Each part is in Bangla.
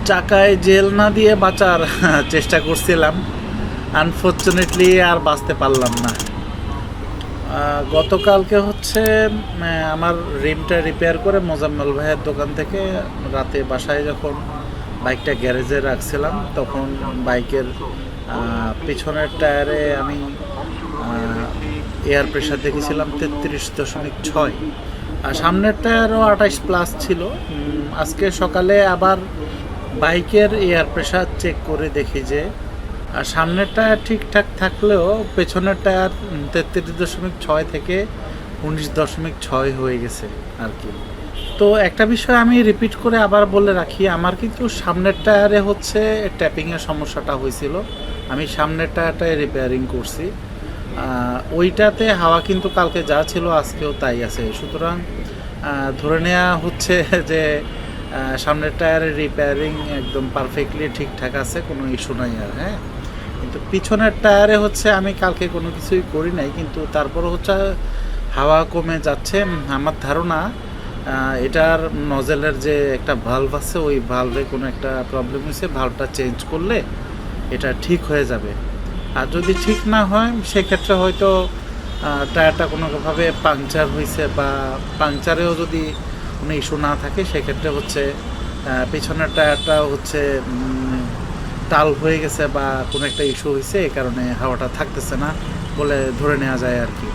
চাকায় জেল না দিয়ে বাঁচার চেষ্টা করছিলাম, আনফর্চুনেটলি আর বাঁচতে পারলাম না। গতকালকে হচ্ছে আমার রিমটা রিপেয়ার করে মোজাম্মেল ভাইয়ের দোকান থেকে রাতে বাসায় যখন বাইকটা গ্যারেজে রাখছিলাম, তখন বাইকের পিছনের টায়ারে আমি এয়ার প্রেশার দেখেছিলাম 33.6, আর সামনের টায়ারও 28+ ছিল। আজকে সকালে আবার বাইকের এয়ার প্রেশার চেক করে দেখি যে সামনের টায়ার ঠিকঠাক থাকলেও পেছনের টায়ার 33.6 থেকে 19.6 হয়ে গেছে আর কি। তো একটা বিষয় আমি রিপিট করে আবার বলে রাখি, আমার কিন্তু সামনের টায়ারে হচ্ছে ট্যাপিংয়ের সমস্যাটা হয়েছিল, আমি সামনের টায়ারটায় রিপেয়ারিং করছি। ওইটাতে হাওয়া কিন্তু কালকে যা ছিল আজকেও তাই আছে, সুতরাং ধরে নেওয়া হচ্ছে যে সামনের টায়ারের রিপেয়ারিং একদম পারফেক্টলি ঠিকঠাক আছে, কোনো ইস্যু নাই আর। হ্যাঁ, কিন্তু পিছনের টায়ারে হচ্ছে আমি কালকে কোনো কিছুই করি নাই, কিন্তু তারপরও হচ্ছে হাওয়া কমে যাচ্ছে। আমার ধারণা এটার নজেলের যে একটা ভালভ আছে, ওই ভালভে কোনো একটা প্রবলেম হয়েছে, ভালভটা চেঞ্জ করলে এটা ঠিক হয়ে যাবে। আর যদি ঠিক না হয় সেক্ষেত্রে হয়তো টায়ারটা কোনোভাবে পাংচার হয়েছে, বা পাংচারেও যদি কোনো ইস্যু না থাকে সেক্ষেত্রে হচ্ছে পিছনের টায়ারটা হচ্ছে টাল হয়ে গেছে বা কোনো একটা ইস্যু হয়েছে, এই কারণে হাওয়াটা থাকতেছে না বলে ধরে নেওয়া যায় আর কি।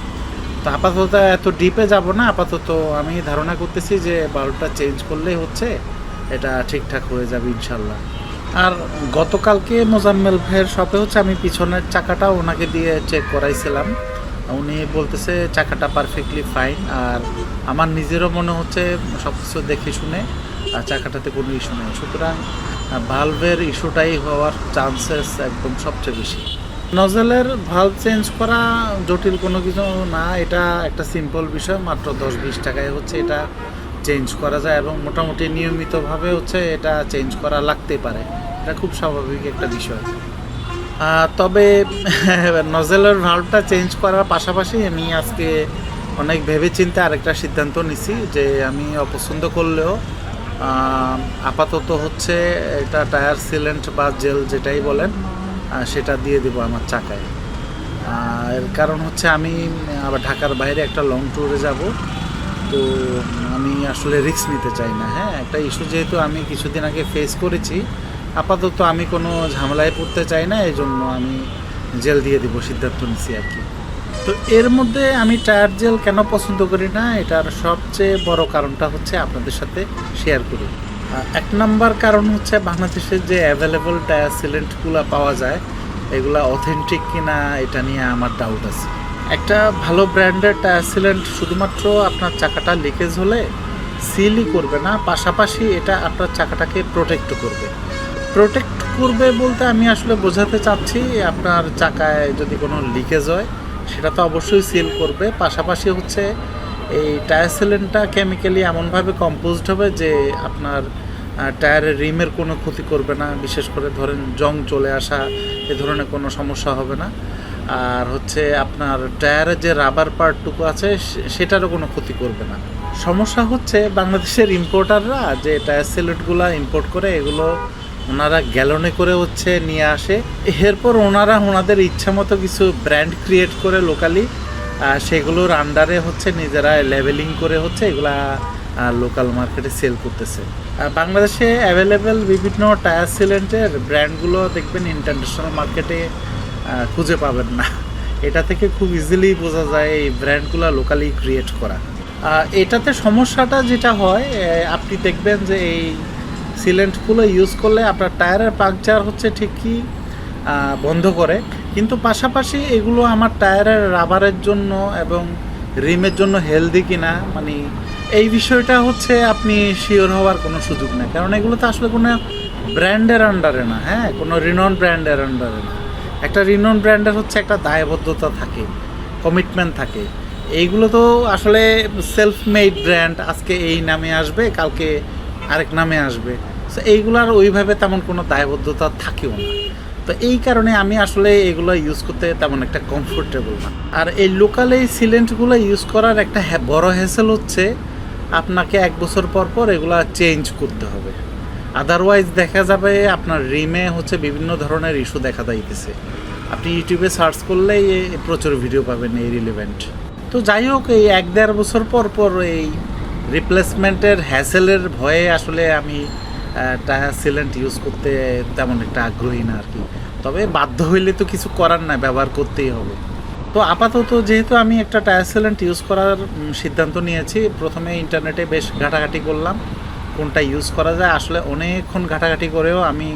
তো আপাতত এত ডিপে যাব না, আপাতত আমি ধারণা করতেছি যে বাল্বটা চেঞ্জ করলেই হচ্ছে এটা ঠিকঠাক হয়ে যাবে ইনশাল্লাহ। আর গতকালকে মোজাম্মেল ভাইয়ের শপে হচ্ছে আমি পিছনের চাকাটা ওনাকে দিয়ে চেক করাইছিলাম, উনি বলতেছে চাকাটা পারফেক্টলি ফাইন। আর আমার নিজেরও মনে হচ্ছে সব কিছু দেখে শুনে চাকাটাতে কোনো ইস্যু নেই, সুতরাং ভালভের ইস্যুটাই হওয়ার চান্সেস একদম সবচেয়ে বেশি। নজেলের ভালভ চেঞ্জ করা জটিল কোনো কিছু না, এটা একটা সিম্পল বিষয়, মাত্র 10-20 টাকায় হচ্ছে এটা চেঞ্জ করা যায়, এবং মোটামুটি নিয়মিতভাবে হচ্ছে এটা চেঞ্জ করা লাগতে পারে, এটা খুব স্বাভাবিক একটা বিষয়। তবে নজেলের ভালভটা চেঞ্জ করার পাশাপাশি আমি আজকে অনেক ভেবেচিন্তে আরেকটা সিদ্ধান্ত নিছি যে আমি অপছন্দ করলেও আপাতত হচ্ছে এটা টায়ার সিলেন্ট বা জেল যেটাই বলেন সেটা দিয়ে দেবো আমার চাকায়। এর কারণ হচ্ছে আমি আবার ঢাকার বাইরে একটা লং ট্যুরে যাব, তো আমি আসলে রিস্ক নিতে চাই না। হ্যাঁ, একটা ইস্যু যেহেতু আমি কিছুদিন আগে ফেস করেছি, আপাতত আমি কোনো ঝামেলায় পড়তে চাই না, এই জন্য আমি জেল দিয়ে দিব সিদ্ধান্ত নিচ্ছি আর কি। তো এর মধ্যে আমি টায়ার জেল কেন পছন্দ করি না, এটার সবচেয়ে বড় কারণটা হচ্ছে আপনাদের সাথে শেয়ার করি। এক নাম্বার কারণ হচ্ছে বাংলাদেশের যে অ্যাভেলেবল টায়ার সিলেন্টগুলো পাওয়া যায় এগুলা অথেন্টিক কিনা এটা নিয়ে আমার ডাউট আছে। একটা ভালো ব্র্যান্ডের টায়ার সিলেন্ট শুধুমাত্র আপনার চাকাটা লিকেজ হলে সিলই করবে না, পাশাপাশি এটা আপনার চাকাটাকে প্রোটেক্ট করবে বলতে আমি আসলে বোঝাতে চাচ্ছি, আপনার চাকায় যদি কোনো লিকেজ হয় সেটা তো অবশ্যই সিল করবে, পাশাপাশি হচ্ছে এই টায়ার সিলেন্টটা কেমিক্যালি এমনভাবে কম্পোজড হবে যে আপনার টায়ারের রিমের কোনো ক্ষতি করবে না, বিশেষ করে ধরেন জং চলে আসা এ ধরনের কোনো সমস্যা হবে না। আর হচ্ছে আপনার টায়ারের যে রাবার পার্টটুকু আছে সেটারও কোনো ক্ষতি করবে না। সমস্যা হচ্ছে বাংলাদেশের ইম্পোর্টাররা যে টায়ার সিলেন্টগুলো ইম্পোর্ট করে এগুলো ওনারা গ্যালনে করে হচ্ছে নিয়ে আসে, এরপর ওনারা ওনাদের ইচ্ছা মতো কিছু ব্র্যান্ড ক্রিয়েট করে লোকালি সেগুলোর আন্ডারে হচ্ছে নিজেরা লেবেলিং করে হচ্ছে এগুলা লোকাল মার্কেটে সেল করতেছে। বাংলাদেশে অ্যাভেলেবেল বিভিন্ন টায়ার সিলেন্টের ব্র্যান্ডগুলো দেখবেন ইন্টারন্যাশনাল মার্কেটে খুঁজে পাবেন না, এটা থেকে খুব ইজিলি বোঝা যায় এই ব্র্যান্ডগুলো লোকালি ক্রিয়েট করা। এটাতে সমস্যাটা যেটা হয়, আপনি দেখবেন যে এই সিলেন্টগুলো ইউজ করলে আপনার টায়ারের পাংচার হচ্ছে ঠিকই বন্ধ করে, কিন্তু পাশাপাশি এগুলো আমার টায়ারের রাবারের জন্য এবং রিমের জন্য হেলদি কিনা মানে এই বিষয়টা হচ্ছে আপনি শিওর হওয়ার কোনো সুযোগ নেই, কারণ এগুলো তো আসলে কোনো ব্র্যান্ডের আন্ডারে না। হ্যাঁ, কোনো রিনন ব্র্যান্ডের আন্ডারে না। একটা রিনন ব্র্যান্ডের হচ্ছে একটা দায়বদ্ধতা থাকে, কমিটমেন্ট থাকে, এইগুলো তো আসলে সেলফ মেড ব্র্যান্ড, আজকে এই নামে আসবে কালকে আরেক নামে আসবে, সো এইগুলোর ওইভাবে তেমন কোনো দায়বদ্ধতা থাকেও না। তো এই কারণে আমি আসলে এগুলো ইউজ করতে তেমন একটা কমফোর্টেবল না। আর এই লোকাল এই সিলেন্টগুলো ইউজ করার একটা বড় হ্যাসেল হচ্ছে আপনাকে 1 বছর পর পর এগুলা চেঞ্জ করতে হবে। আদারওয়াইজ দেখা যাবে আপনার রিমে হচ্ছে বিভিন্ন ধরনের ইস্যু দেখা যাইতেছে। আপনি ইউটিউবে সার্চ করলেই প্রচুর ভিডিও পাবেন এই রিলেভেন্ট। তো যাই হোক, এই 1-1.5 বছর পর পর এই রিপ্লেসমেন্টের হ্যাসেলের ভয়ে আসলে আমি টায়ার সিলেন্ট ইউজ করতে তেমন একটা আগ্রহী না আর কি। তবে বাধ্য হইলে তো কিছু করার না, ব্যবহার করতেই হবে। তো আপাতত যেহেতু আমি একটা টায়ার সিলেন্ট ইউজ করার সিদ্ধান্ত নিয়েছি, প্রথমে ইন্টারনেটে বেশ ঘাটাঘাটি করলাম কোনটা ইউজ করা যায়। আসলে অনেকক্ষণ ঘাটাঘাটি করেও আমি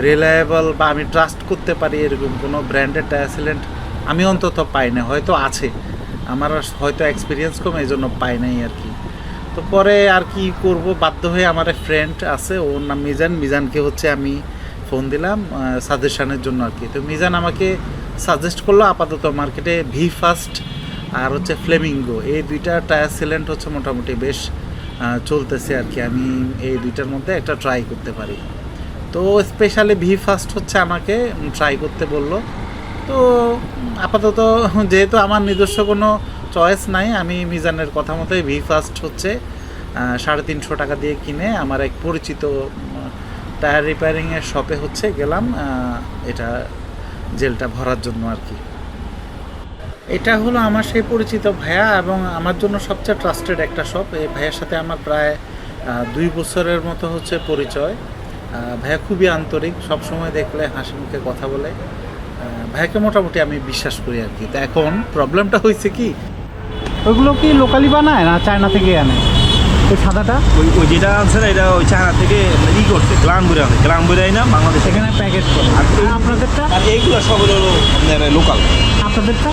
রিলায়েবল বা আমি ট্রাস্ট করতে পারি এরকম কোনো ব্র্যান্ডের টায়ার সিলেন্ট আমি অন্তত পাই না। হয়তো আছে, আমার হয়তো এক্সপিরিয়েন্স কম, এই জন্য পাই নাই আর কি। তো পরে আর কি করব, বাধ্য হয়ে আমার এক ফ্রেন্ড আছে, ওর নাম মিজান। মিজানকে হচ্ছে আমি ফোন দিলাম সাজেশনের জন্য আর কি। তো মিজান আমাকে সাজেস্ট করলো আপাতত মার্কেটে ভি ফাস্ট আর হচ্ছে ফ্লেমিঙ্গো, এই দুইটা টায়ার সিলেন্ট হচ্ছে মোটামুটি বেশ চলতেছে আর কি। আমি এই দুইটার মধ্যে একটা ট্রাই করতে পারি। তো স্পেশালি ভি ফাস্ট হচ্ছে আমাকে ট্রাই করতে বললো। তো আপাতত যেহেতু আমার নিজস্ব কোনো চয়েস নাই, আমি মিজানের কথা মতোই ভি ফাস্ট হচ্ছে 350 টাকা দিয়ে কিনে আমার এক পরিচিত টায়ার রিপেয়ারিংয়ের শপে হচ্ছে গেলাম এটা জেলটা ভরার জন্য আর কি। এটা হলো আমার সেই পরিচিত ভাইয়া এবং আমার জন্য সবচেয়ে ট্রাস্টেড একটা শপ। এই ভাইয়ের সাথে আমার প্রায় 2 বছরের মতো হচ্ছে পরিচয়। ভাইয়া খুবই আন্তরিক, সবসময় দেখলে হাসি মুখে কথা বলে। ভাইয়াকে মোটামুটি আমি বিশ্বাস করি আর কি। তো এখন প্রবলেমটা হয়েছে কি, ওইগুলো কি লোকালি বানায় না চায়না থেকে আনে? ওই সাদাটা ওই যেটা আনছে না, এটা ওই চায়না থেকে ই করছে, গ্লাম করে আনে, গ্লাম করে আয় না বাংলাদেশ সেখানে প্যাকেট করে। আর আপনাদেরটা? আর এইগুলো সব হলো আপনার লোকাল। আপনাদেরটা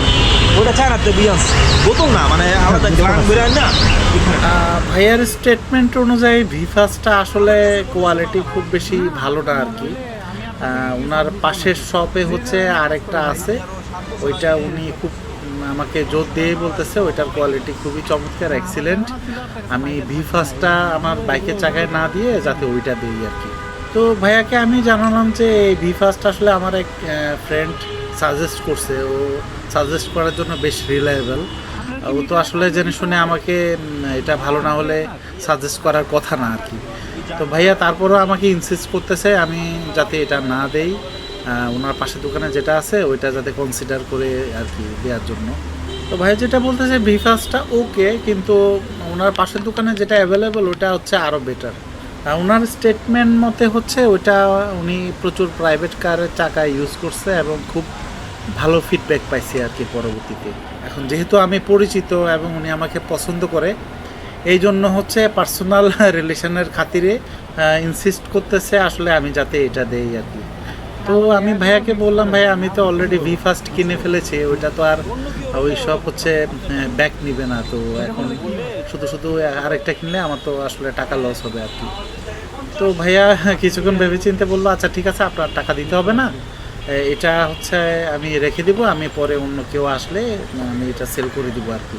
ওটা চায়নাতে বিয়ান্স বোতল না, মানে আলাদা গ্লাম করে আয় না। ভাইয়ার স্টেটমেন্ট অনুযায়ী ভি ফাস্টটা আসলে কোয়ালিটি খুব বেশি ভালো না আর কি। ওনার পাশের শপে হচ্ছে আরেকটা আছে, ওইটা উনি খুব আমাকে জোর দিয়ে বলতেছে ওইটার কোয়ালিটি খুবই চমৎকার, এক্সিলেন্ট। আমি ভি ফাস্টটা আমার বাইকের চাকায় না দিয়ে যাতে ওইটা দিই আর কি। তো ভাইয়াকে আমি জানালাম যে এই ভি ফাস্ট আসলে আমার এক ফ্রেন্ড সাজেস্ট করছে, ও সাজেস্ট করার জন্য বেশ রিলায়েবল। ও তো আসলে জেনে শুনে আমাকে এটা ভালো না হলে সাজেস্ট করার কথা না আর কি। তো ভাইয়া তারপরেও আমাকে ইনসিস্ট করতেছে আমি যাতে এটা না দেই, ওনার পাশের দোকানে যেটা আছে ওইটা যাতে কনসিডার করে আর কি দেওয়ার জন্য। তো ভাইয়া যেটা বলতেছে ভি ফাস্টটা ওকে, কিন্তু ওনার পাশের দোকানে যেটা অ্যাভেলেবল ওটা হচ্ছে আরও বেটার। ওনার স্টেটমেন্ট মতে হচ্ছে ওইটা উনি প্রচুর প্রাইভেট কারের চাকা ইউজ করছে এবং খুব ভালো ফিডব্যাক পাইছি আর কি পরবর্তীতে। এখন যেহেতু আমি পরিচিত এবং উনি আমাকে পছন্দ করে, এই জন্য হচ্ছে পার্সোনাল রিলেশনের খাতিরে ইনসিস্ট করতেছে আসলে আমি যাতে এটা দেই আর কি। তো আমি ভাইয়াকে বললাম ভাইয়া আমি তো অলরেডি ভি ফাস্ট কিনে ফেলেছি, ওইটা তো আর ওই সব হচ্ছে ব্যাক নিবে না, তো এখন শুধু শুধু আরেকটা কিনলে আমার তো আসলে টাকা লস হবে আর কি। তো ভাইয়া কিছুক্ষণ ভেবেচিন্তে বললো আচ্ছা ঠিক আছে, আপনার টাকা দিতে হবে না, এটা হচ্ছে আমি রেখে দিব, আমি পরে অন্য কেউ আসলে আমি এটা সেল করে দিব আর কি,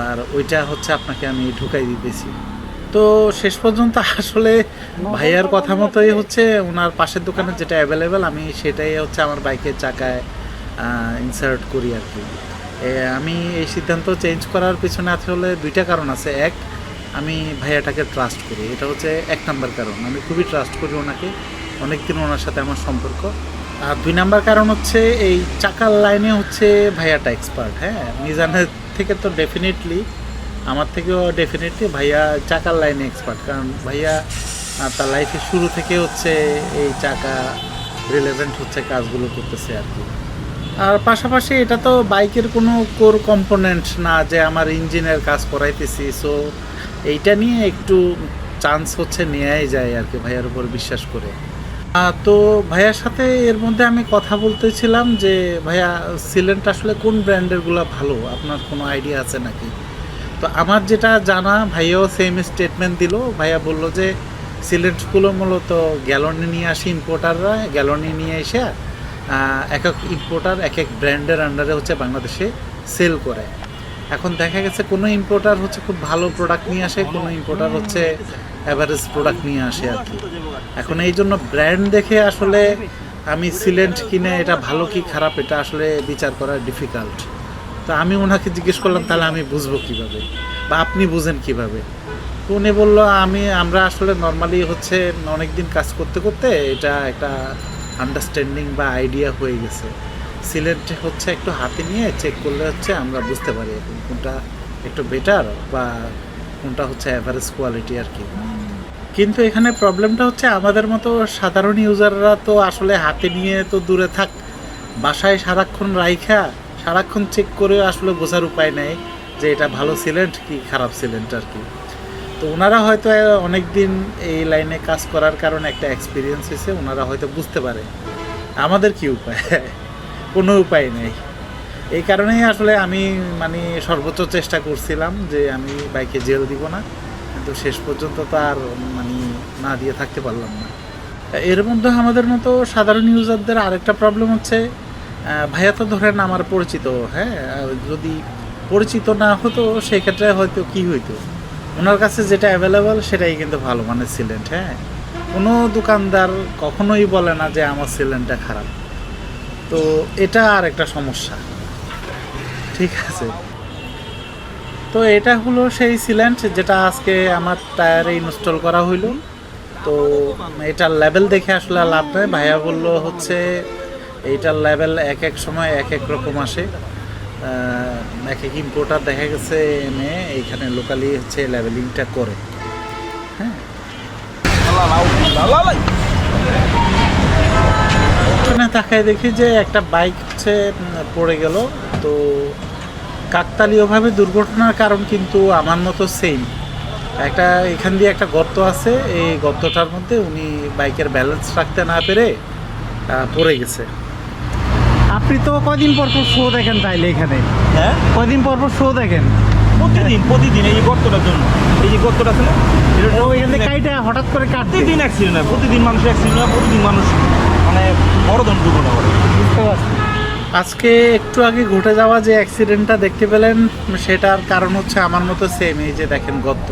আর ওইটা হচ্ছে আপনাকে আমি ঢুকাই দিতেছি। তো শেষ পর্যন্ত আসলে ভাইয়ার কথা মতোই হচ্ছে ওনার পাশের দোকানে যেটা অ্যাভেলেবেল আমি সেটাই হচ্ছে আমার বাইকের চাকায় ইনসার্ট করি আর কি। আমি এই সিদ্ধান্ত চেঞ্জ করার পিছনে আসলে 2টা কারণ আছে। এক, আমি ভাইয়াটাকে ট্রাস্ট করি, এটা হচ্ছে 1 নাম্বার কারণ। আমি খুবই ট্রাস্ট করি ওনাকে, অনেকদিন ওনার সাথে আমার সম্পর্ক। আর 2 নাম্বার কারণ হচ্ছে এই চাকার লাইনে হচ্ছে ভাইয়াটা এক্সপার্ট। হ্যাঁ, মিজানের থেকে তো ডেফিনেটলি, আমার থেকেও ডেফিনেটলি ভাইয়া চাকার লাইনে এক্সপার্ট, কারণ ভাইয়া তার লাইফের শুরু থেকে হচ্ছে এই চাকা রিলেভেন্ট হচ্ছে কাজগুলো করতেছে আর কি। আর পাশাপাশি এটা তো বাইকের কোনো কোর কম্পোনেন্ট না যে আমার ইঞ্জিনের কাজ করাইতেছি, সো এইটা নিয়ে একটু চান্স হচ্ছে নেওয়াই যায় আর কি ভাইয়ার উপর বিশ্বাস করে। তো ভাইয়ার সাথে এর মধ্যে আমি কথা বলতেছিলাম যে ভাইয়া সিলেন্ট আসলে কোন ব্র্যান্ডেরগুলো ভালো, আপনার কোনো আইডিয়া আছে নাকি? তো আমার যেটা জানা, ভাইয়াও সেম স্টেটমেন্ট দিল। ভাইয়া বলল যে সিলেন্টগুলো মূলত গ্যালনে নিয়ে আসি ইম্পোর্টাররা, গ্যালনে নিয়ে এসে এক এক ইম্পোর্টার এক এক ব্র্যান্ডের আন্ডারে হচ্ছে বাংলাদেশে সেল করে। এখন দেখা গেছে কোনো ইম্পোর্টার হচ্ছে খুব ভালো প্রোডাক্ট নিয়ে আসে, কোনো ইম্পোর্টার হচ্ছে অ্যাভারেজ প্রোডাক্ট নিয়ে আসে আর কি। এখন এই জন্য ব্র্যান্ড দেখে আসলে আমি সিলেন্ট কিনে এটা ভালো কি খারাপ এটা আসলে বিচার করা ডিফিকাল্ট। তো আমি ওনাকে জিজ্ঞেস করলাম তাহলে আমি বুঝবো কীভাবে বা আপনি বুঝেন কীভাবে? তো উনি বললো আমরা আসলে নর্মালি হচ্ছে অনেক দিন কাজ করতে করতে এটা একটা আন্ডারস্ট্যান্ডিং বা আইডিয়া হয়ে গেছে, সিলেন্ট হচ্ছে একটু হাতে নিয়ে চেক করলে হচ্ছে আমরা বুঝতে পারি এখন কোনটা একটু বেটার বা কোনটা হচ্ছে অ্যাভারেজ কোয়ালিটি আর কি। কিন্তু এখানে প্রবলেমটা হচ্ছে আমাদের মতো সাধারণ ইউজাররা তো আসলে হাতে নিয়ে তো দূরে থাক, বাসায় সারাক্ষণ রাইখা সারাক্ষণ চেক করে আসলে বোঝার উপায় নেই যে এটা ভালো সিলেন্ট কি খারাপ সিলেন্ট আর কি। তো ওনারা হয়তো অনেক দিন এই লাইনে কাজ করার কারণে একটা এক্সপিরিয়েন্স হয়েছে, ওনারা হয়তো বুঝতে পারে। আমাদের কি উপায়? কোনো উপায় নেই। এই কারণেই আসলে আমি মানে সর্বোচ্চ চেষ্টা করছিলাম যে আমি বাইকে জেল দিব না, কিন্তু শেষ পর্যন্ত তো আর মানে না দিয়ে থাকতে পারলাম না। এর মধ্যে আমাদের মতো সাধারণ ইউজারদের আরেকটা প্রবলেম হচ্ছে, ভাইয়া তো ধরেন আমার পরিচিত, হ্যাঁ, যদি পরিচিত না হতো সেক্ষেত্রে হয়তো কি হইতো, ওনার কাছে যেটা অ্যাভেলেবল সেটাই কিন্তু ভালো মানের সিলেন্ট। হ্যাঁ, কোনো দোকানদার কখনোই বলে না যে আমার সিলেন্টটা খারাপ। তো এটা আর একটা সমস্যা, ঠিক আছে। তো এটা হলো সেই সিলেন্ট যেটা আজকে আমার টায়ারে ইনস্টল করা হইলো। তো এটার লেভেল দেখে আসলে লাভ নয়, ভাইয়া বললো হচ্ছে এইটার লেভেল এক এক সময় এক এক রকম আসে, এক এক ইম্পোর্টার দেখা গেছে এনে এইখানে লোকালি হচ্ছে লেভেলিংটা করে। হ্যাঁ, ওখানে তাকায় দেখি যে একটা বাইক হচ্ছে পড়ে গেল। তো কাকতালীয়ভাবে দুর্ঘটনার কারণ কিন্তু আমার মতো সেম, একটা এখান দিয়ে একটা গর্ত আছে, এই গর্তটার মধ্যে উনি বাইকের ব্যালেন্স রাখতে না পেরে পড়ে গেছে। আপনি তো কয়দিন পর পর শো দেখেন তাইলে এখানে? হ্যাঁ, কয়দিন পর পর শো দেখেন? প্রতিদিন এই যে গর্তটার জন্য, এই যে গর্তটা আছে না, ও এখান থেকে কাইটা হঠাৎ করে কাটতে প্রতিদিন অ্যাক্সিডেন্ট হয়, প্রতিদিন মানুষের অ্যাক্সিডেন্ট হয়, প্রতিদিন মানুষ মানে বড় ধরনের দুর্ঘটনা করে। বুঝতে পারছি। আজকে একটু আগে ঘটে যাওয়া যে অ্যাক্সিডেন্টটা দেখতে পেলেন সেটার কারণ হচ্ছে আমার মতো সেম, এই যে দেখেন গর্ত।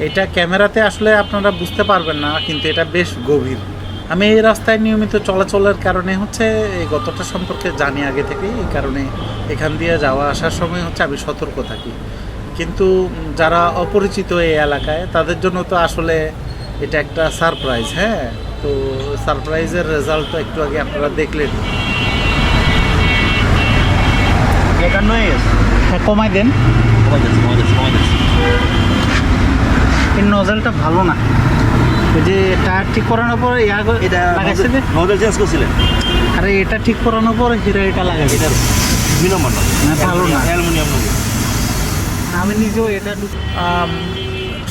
এটা ক্যামেরাতে আসলে আপনারা বুঝতে পারবেন না, কিন্তু এটা বেশ গভীর। আমি এই রাস্তায় নিয়মিত চলাচলের কারণে হচ্ছে এই গর্তটা সম্পর্কে জানি আগে থেকেই, এই কারণে এখান দিয়ে যাওয়া আসার সময় হচ্ছে আমি সতর্ক থাকি। কিন্তু যারা অপরিচিত এই এলাকায় তাদের জন্য তো আসলে এটা একটা সারপ্রাইজ। হ্যাঁ, তো সারপ্রাইজের রেজাল্ট তো একটু আগে আপনারা দেখলেন। একান্ন হয়ে গেছে, হ্যাঁ, কমাই দেন। কমাই যাচ্ছে। এই নজলটা ভালো না, ওই যে টায়ার ঠিক করানোর পর এটা লাগাইছে যে, নজল চেঞ্জ করছিলেন? আরে এটা ঠিক করানোর পর হিরো এটা লাগাইছে। এটা দুই নম্বর নজল, না, ভালো না। Aluminium nozzle. আমি নিজেও এটা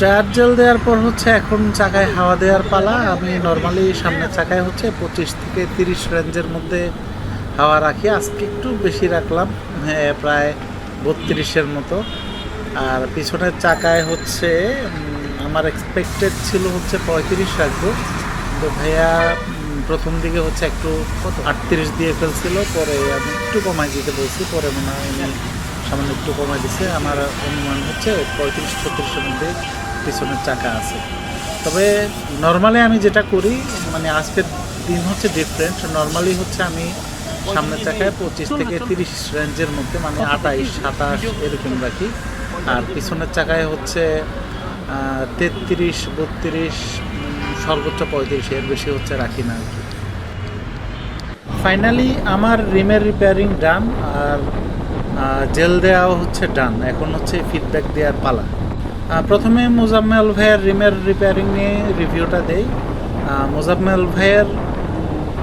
টায়ার জেল দেওয়ার পর হচ্ছে এখন চাকায় হাওয়া দেওয়ার পালা। আমি নর্মালি সামনের চাকায় হচ্ছে 25 থেকে 30 রেঞ্জের মধ্যে হাওয়া রাখি, আজকে একটু বেশি রাখলাম, হ্যাঁ প্রায় 32-এর মতো। আর পিছনের চাকায় হচ্ছে আমার এক্সপেক্টেড ছিল হচ্ছে 35 রাখবো, তো ভাইয়া প্রথম দিকে হচ্ছে একটু 38 দিয়ে ফেলছিল, পরে আমি একটু কমাই দিতে বলছি, পরে মনে হয় উনি সামান্য একটু কমাই দিছে। আমার অনুমান হচ্ছে 35-36-এর মধ্যে পিছনের চাকা আছে। তবে নর্মালি আমি যেটা করি, মানে আজকের দিন হচ্ছে ডিফারেন্ট, নর্মালি হচ্ছে আমি সামনের চাকায় 25 থেকে 30 রেঞ্জের মধ্যে, মানে 28-27 এরকম রাখি। আর পিছনের চাকায় হচ্ছে 33-32, সর্বোচ্চ 35, এর বেশি হচ্ছে রাখি না আর কি। ফাইনালি আমার রিমের রিপেয়ারিং ডান, আর জেল দেওয়াও হচ্ছে ডান। এখন হচ্ছে ফিডব্যাক দেওয়ার পালা। প্রথমে মোজাম্মেল ভাইয়ের রিমের রিপেয়ারিং নিয়ে রিভিউটা দেই। মোজাম্মেল ভাইয়ের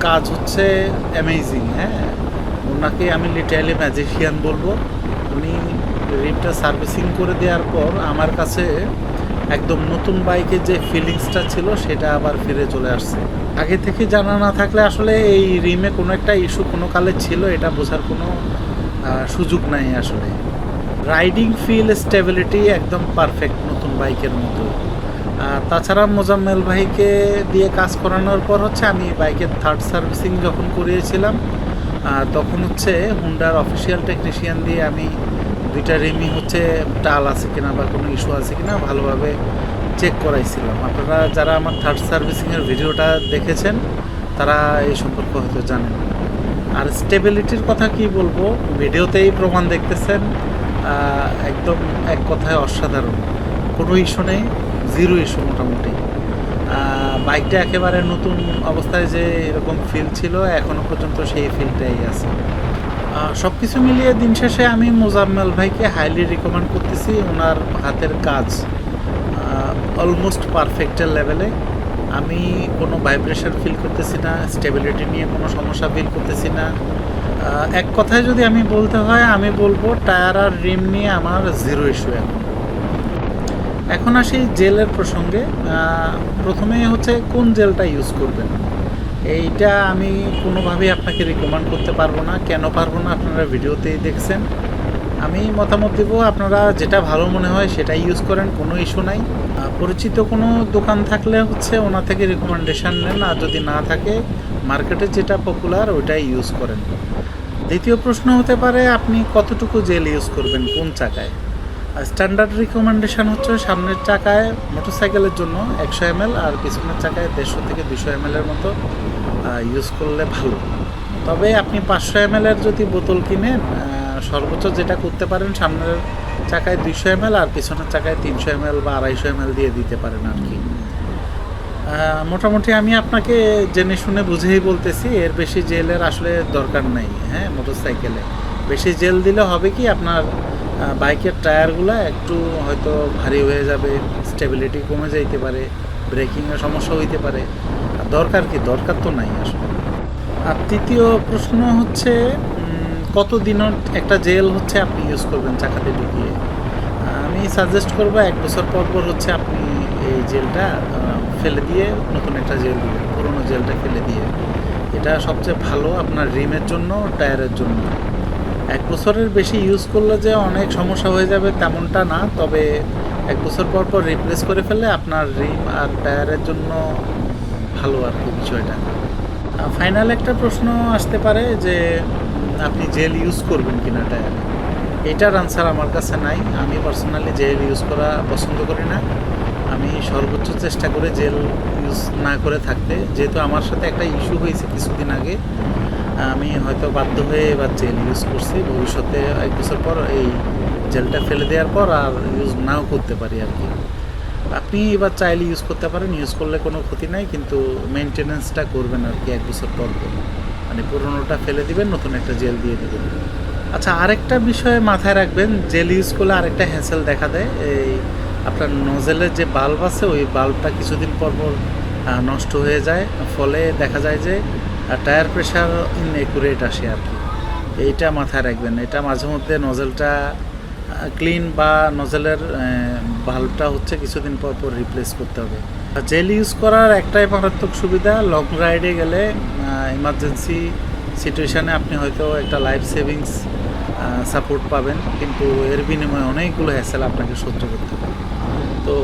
কাজ হচ্ছে অ্যামেজিং। হ্যাঁ, ওনাকে আমি লিটারালি ম্যাজিশিয়ান বলবো। উনি রিমটা সার্ভিসিং করে দেওয়ার পর আমার কাছে একদম নতুন বাইকের যে ফিলিংসটা ছিল সেটা আবার ফিরে চলে আসছে। আগে থেকে জানা না থাকলে আসলে এই রিমে কোনো একটা ইস্যু কোনো কালে ছিল এটা বোঝার কোনো সুযোগ নাই আসলে। রাইডিং ফিল, স্টেবিলিটি একদম পারফেক্ট নতুন বাইকের মতো। আর তাছাড়া মোজাম্মেল ভাইকে দিয়ে কাজ করানোর পর হচ্ছে আমি বাইকের থার্ড সার্ভিসিং যখন করিয়েছিলাম তখন হচ্ছে হুন্ডার অফিসিয়াল টেকনিশিয়ান দিয়ে আমি দুইটা রিমই হচ্ছে টাল আছে কিনা বা কোনো ইস্যু আছে কিনা ভালোভাবে চেক করাইছিলাম। আপনারা যারা আমার থার্ড সার্ভিসিংয়ের ভিডিওটা দেখেছেন তারা এই সম্পর্কে হয়তো জানেন। আর স্টেবিলিটির কথা কি বলবো, ভিডিওতেই প্রমাণ দেখতেছেন, একদম এক কথায় অসাধারণ, কোনো ইস্যু নেই। জিরো ইস্যু মোটামুটি। বাইকটা একেবারে নতুন অবস্থায় যে এরকম ফিল ছিল এখনও পর্যন্ত সেই ফিলটাই আছে। সব কিছু মিলিয়ে দিন শেষে আমি মোজাম্মেল ভাইকে হাইলি রিকমেন্ড করতেছি। ওনার হাতের কাজ অলমোস্ট পারফেক্টের লেভেলে। আমি কোনো ভাইব্রেশন ফিল করতেছি না, স্টেবিলিটি নিয়ে কোনো সমস্যা ফিল করতেছি না। এক কথায় যদি আমি বলতে হয়, আমি বলবো টায়ার আর রিম নিয়ে আমার জিরো ইস্যু। এখন আসি জেলের প্রসঙ্গে। প্রথমে হচ্ছে কোন জেলটা ইউজ করবেন, এইটা আমি কোনোভাবেই আপনাকে রিকমেন্ড করতে পারবো না। কেন পারবো না, আপনারা ভিডিওতেই দেখছেন। আমি মতামত দেবো, আপনারা যেটা ভালো মনে হয় সেটাই ইউজ করেন, কোনো ইস্যু নাই। পরিচিত কোনো দোকান থাকলে হচ্ছে ওনা থেকে রিকমেন্ডেশন নেন, আর যদি না থাকে মার্কেটে যেটা পপুলার ওইটাই ইউজ করেন। দ্বিতীয় প্রশ্ন হতে পারে আপনি কতটুকু জেল ইউজ করবেন কোন চাকায়। স্ট্যান্ডার্ড রিকমেন্ডেশন হচ্ছে সামনের চাকায় মোটরসাইকেলের জন্য 100 ml আর পিছনের চাকায় 150 থেকে 200 ml এর মতো ইউজ করলে ভালো। তবে আপনি 500 ml এর যদি বোতল কিনেন, সর্বোচ্চ যেটা করতে পারেন সামনের চাকায় 200 ml আর পিছনের চাকায় 300 ml বা 250 ml দিয়ে দিতে পারেন আর কি। মোটামুটি আমি আপনাকে জেনে শুনে বুঝেই বলতেছি, এর বেশি জেলের আসলে দরকার নাই। হ্যাঁ, মোটরসাইকেলে বেশি জেল দিলে হবে কি, আপনার বাইকের টায়ারগুলো একটু হয়তো ভারী হয়ে যাবে, স্টেবিলিটি কমে যাইতে পারে, ব্রেকিংয়ের সমস্যা হইতে পারে। দরকার কি, দরকার তো নাই আসলে। আর তৃতীয় প্রশ্ন হচ্ছে কতদিনের একটা জেল হচ্ছে আপনি ইউজ করবেন চাকাতে ঢুকিয়ে। আমি সাজেস্ট করবো 1 বছর পর পর হচ্ছে আপনি এই জেলটা ফেলে দিয়ে নতুন একটা জেল দিবেন, পুরোনো জেলটা ফেলে দিয়ে। এটা সবচেয়ে ভালো আপনার রিমের জন্য, টায়ারের জন্য। 1 বছরের বেশি ইউজ করলে যে অনেক সমস্যা হয়ে যাবে তেমনটা না, তবে 1 বছর পর পর রিপ্লেস করে ফেললে আপনার রিম আর টায়ারের জন্য ভালো আর কি বিষয়টা। ফাইনাল একটা প্রশ্ন আসতে পারে যে আপনি জেল ইউজ করবেন কিনা টায়ারে। এটার আনসার আমার কাছে নাই। আমি পার্সোনালি জেল ইউজ করা পছন্দ করি না। আমি সর্বোচ্চ চেষ্টা করে জেল ইউজ না করে থাকতে, যেহেতু আমার সাথে একটা ইস্যু হয়েছে কিছুদিন আগে। আমি হয়তো বাধ্য হয়ে এবার জেল ইউজ করছি। ভবিষ্যতে 1 বছর পর এই জেলটা ফেলে দেওয়ার পর আর ইউজ নাও করতে পারি আর কি। আপনি এবার চাইলে ইউজ করতে পারেন, ইউজ করলে কোনো ক্ষতি নাই, কিন্তু মেনটেনেন্সটা করবেন আর কি 1 বছর পর পর। মানে পুরোনোটা ফেলে দিবেন, নতুন একটা জেল দিয়ে দেবেন। আচ্ছা, আরেকটা বিষয় মাথায় রাখবেন, জেল ইউজ করলে আরেকটা হ্যাসেল দেখা দেয়। এই আপনার নজেলের যে বাল্ব আছে, ওই বাল্বটা কিছুদিন পর পর নষ্ট হয়ে যায়, ফলে দেখা যায় যে টায়ার প্রেশার ইনএকুরেট আসে আর কি। এইটা মাথায় রাখবেন। এটা মাঝে মধ্যে নজেলটা ক্লিন বা নজেলের বাল্বটা হচ্ছে কিছুদিন পর পর রিপ্লেস করতে হবে। জেল ইউজ করার একটাই মারাত্মক সুবিধা, লং রাইডে গেলে ইমার্জেন্সি সিচুয়েশানে আপনি হয়তো একটা লাইফ সেভিংস সাপোর্ট পাবেন, কিন্তু এর বিনিময়ে অনেকগুলো হ্যাসেল আপনাকে সহ্য করতে হবে। তো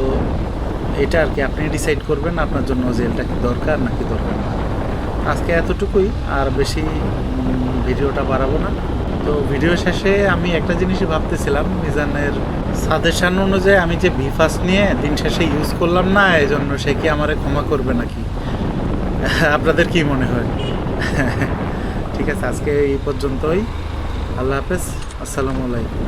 এটা আর কি, আপনি ডিসাইড করবেন আপনার জন্য জেলটা কি দরকার নাকি দরকার না। আজকে এতটুকুই, আর বেশি ভিডিওটা বাড়াবো না। তো ভিডিও শেষে আমি একটা জিনিসই ভাবতেছিলাম, মিজানের সাজেশান অনুযায়ী আমি যে ভিফাস নিয়ে দিন শেষে ইউজ করলাম না, এই জন্য সে কি আমারে ক্ষমা করবে নাকি? আপনাদের কি মনে হয়? ঠিক আছে, আজকে এই পর্যন্তই। আল্লাহ হাফেজ, আসসালামু আলাইকুম।